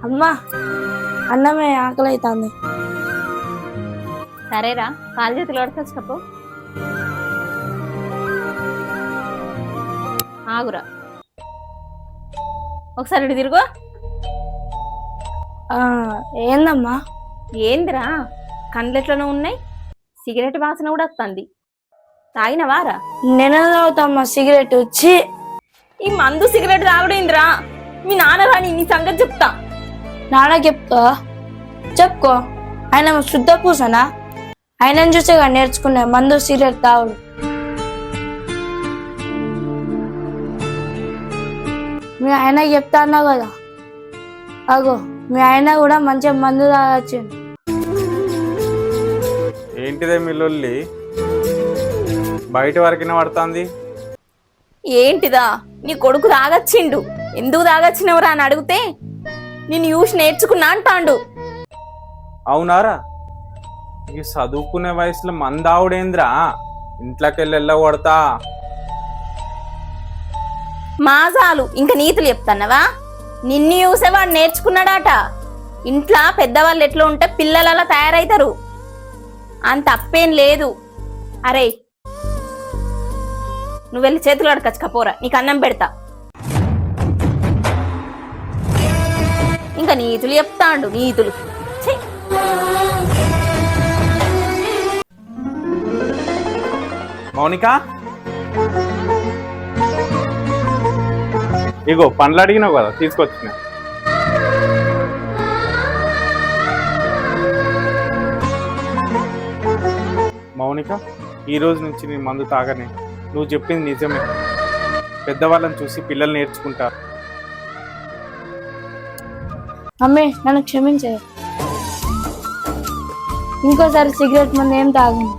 అమ్మా అన్నమే ఆకలి అవుతుంది. సరేరా కాలు చేతులు పడుకొచ్చుకపో. ఆగురా ఒకసారి ఇటు తిరుగు. ఏందమ్మా? ఏందిరా కండ్లెట్లనో ఉన్నాయి, సిగరెట్ వాసన కూడా వస్తుంది. తాగినవారా? నేను తాగుతామ్మా సిగరెట్ వచ్చి. ఈ మందు సిగరెట్ తాగుడేంద్రా? మీ నాన్న రాని నీ సంగతి చెప్తా. నాన్న చెప్పుకో. ఆయన శుద్ధ పూసనా? ఆయనను చూసేగా నేర్చుకున్నా మందు సిగరెట్ తాగుడు. మీ ఆయన చెప్తా అన్నావు కదా, అగో మీ ఆయన కూడా మంచిగా మందు తాగొచ్చు. ఏంటిదే మీ లొల్లి? బయట వరకిన పడుతుంది. ఏంటిదా నీ కొడుకు తాగచ్చిండు, ఎందుకు తాగచ్చినవరా అని అడిగితే నేను చూసి నేర్చుకున్నా అంటాండు. అవునారా? ఈ చదువుకునే వయసులో మందావుడేంద్రా? ఇంట్లోకెళ్ళి వెళ్ళగొడతా. మాజాలు ఇంకా నీతులు చెప్తాన్నవా? నిన్ను చూసే వాడు నేర్చుకున్నాడాట. ఇంట్లో పెద్దవాళ్ళు ఎట్లా ఉంటే పిల్లలు అలా తయారవుతారు, అంత తప్పేం లేదు. అరే నువ్వు వెళ్ళి చేతులు అడకచ్చుకపోరా, నీకు అన్నం పెడతా. ఇంకా నీతులు చెప్తాండు, నీతులు. మౌనిక, ఇగో పండ్లు అడిగినావు కదా, తీసుకొచ్చిన. మౌనిక, ఈ రోజు నుంచి నీ మందు తాగనే. నువ్వు చెప్పింది నిజమే. పెద్దవాళ్ళని చూసి పిల్లలు నేర్చుకుంటారు. మమ్మీ నన్ను క్షమించే, ఇంకోసారి సిగరెట్ మందు ఏం తాగను.